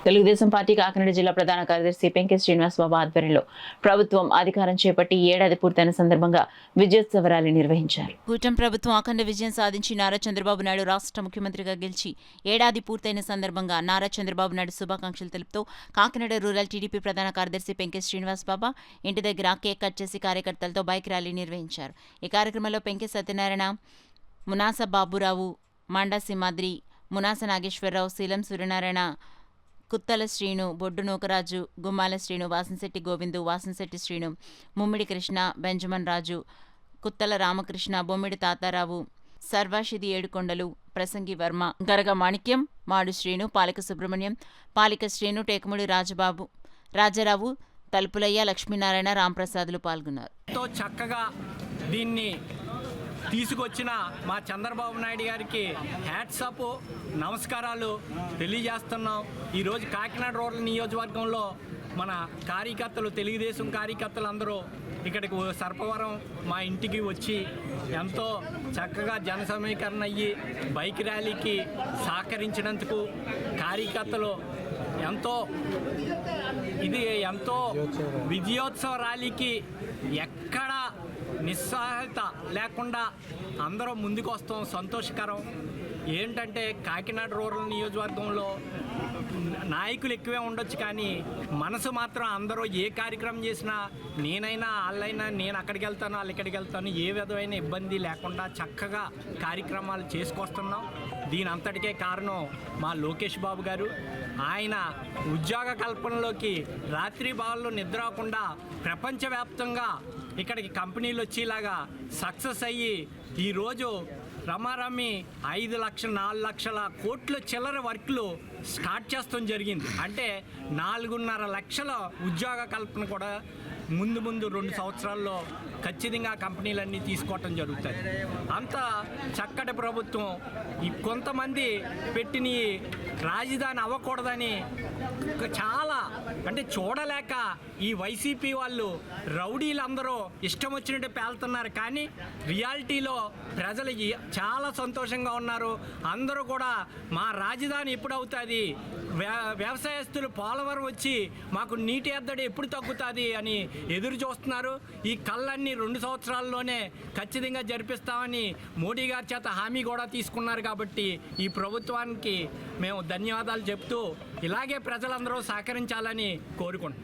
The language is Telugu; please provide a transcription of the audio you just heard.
తెలుగుదేశం పార్టీ కాకినాడ జిల్లా ప్రధాన కార్యదర్శి పెంకె శ్రీనివాస్ బాబు ఆధ్వర్యంలో ప్రభుత్వం అధికారం చేపట్టి ఏడాది పూర్తయిన సందర్భంగా విజయోత్సవ ర్యాలీ నిర్వహించారు. కూటమి ప్రభుత్వం అఖండ విజయం సాధించి నారా చంద్రబాబు నాయుడు రాష్ట్ర ముఖ్యమంత్రిగా గెలిచి ఏడాది పూర్తయిన సందర్భంగా నారా చంద్రబాబు నాయుడు శుభాకాంక్షలు తెలుపుతూ కాకినాడ రూరల్ టీడీపీ ప్రధాన కార్యదర్శి పెంకె శ్రీనివాస్ బాబు ఇంటి దగ్గర కేక్ కట్ చేసి కార్యకర్తలతో బైక్ ర్యాలీ నిర్వహించారు. ఈ కార్యక్రమంలో పెంకె సత్యనారాయణ, మునాస బాబురావు, మండా సింహాద్రి, మునాస నాగేశ్వరరావు, శీలం సూర్యనారాయణ, కుత్తల శ్రీను, బొడ్డు నూకరాజు, గుమ్మాల శ్రీను, వాసంశెట్టి గోవిందు, వాసంశెట్టి శ్రీను, ముమ్మిడి కృష్ణ, బెంజమన్ రాజు, కుత్తల రామకృష్ణ, బొమ్మిడి తాతారావు, సర్వాషిది ఏడుకొండలు, ప్రసంగి వర్మ, గరగ మాణిక్యం, మాడు శ్రీను, పాలిక సుబ్రహ్మణ్యం, పాలిక శ్రీను, టేకుముడి రాజబాబు, రాజారావు, తలుపులయ్య, లక్ష్మీనారాయణ, రాంప్రసాద్లు పాల్గొన్నారు. చక్కగా దీన్ని తీసుకొచ్చిన మా చంద్రబాబు నాయుడు గారికి హ్యాట్సాప్ నమస్కారాలు తెలియజేస్తున్నాం. ఈరోజు కాకినాడ రూరల్ నియోజకవర్గంలో మన కార్యకర్తలు, తెలుగుదేశం కార్యకర్తలు అందరూ ఇక్కడికి సర్పవరం మా ఇంటికి వచ్చి ఎంతో చక్కగా జన సమీకరణ అయ్యి బైక్ ర్యాలీకి సహకరించినందుకు కార్యకర్తలు ఎంతో విజయోత్సవ ర్యాలీకి ఎక్కడ నిస్సహాయత లేకుండా అందరూ ముందుకు వస్తాం. సంతోషకరం. ఏంటంటే కాకినాడ రూరల్ నియోజకవర్గంలో నాయకులు ఎక్కువే ఉండొచ్చు, కానీ మనసు మాత్రం అందరూ ఏ కార్యక్రమం చేసినా నేనైనా వాళ్ళైనా నేను అక్కడికి వెళ్తాను, వాళ్ళు ఇక్కడికి వెళ్తాను, ఏ విధమైన ఇబ్బంది లేకుండా చక్కగా కార్యక్రమాలు చేసుకొస్తున్నాం. దీని అంతటికే కారణం మా లోకేష్ బాబు గారు. ఆయన ఉద్యోగ కల్పనలోకి రాత్రి బాల్లో నిద్రకుండా ప్రపంచవ్యాప్తంగా ఇక్కడికి కంపెనీలు వచ్చేలాగా సక్సెస్ అయ్యి ఈరోజు రమారమి 5 లక్షల 4 లక్షల కోట్ల చిల్లర వర్క్లు స్టార్ట్ చేస్తాం జరిగింది. అంటే 4.5 లక్షల ఉద్యోగ కల్పన కూడా ముందు 2 సంవత్సరాల్లో ఖచ్చితంగా కంపెనీలన్నీ తీసుకోవటం జరుగుతుంది. అంత చక్కటి ప్రభుత్వం. కొంతమంది పెట్టిన రాజధాని అవ్వకూడదని చాలా అంటే చూడలేక ఈ వైసీపీ వాళ్ళు రౌడీలందరూ ఇష్టం వచ్చినట్టు పేలుతున్నారు. కానీ రియాలిటీలో ప్రజలు చాలా సంతోషంగా ఉన్నారు. అందరూ కూడా మా రాజధాని ఎప్పుడు అవుతుంది, వ్యవసాయస్తులు పోలవరం వచ్చి మాకు నీటి ఎద్దడి ఎప్పుడు తగ్గుతుంది అని ఎదురు చూస్తున్నారు. ఈ కళ్ళన్నీ 2 సంవత్సరాల్లోనే ఖచ్చితంగా జరిపిస్తామని మోడీ గారి చేత హామీ కూడా తీసుకున్నారు. కాబట్టి ఈ ప్రభుత్వానికి మేము ధన్యవాదాలు చెప్తూ ఇలాగే ప్రజలందరూ సహకరించాలని కోరుకుంటున్నాం.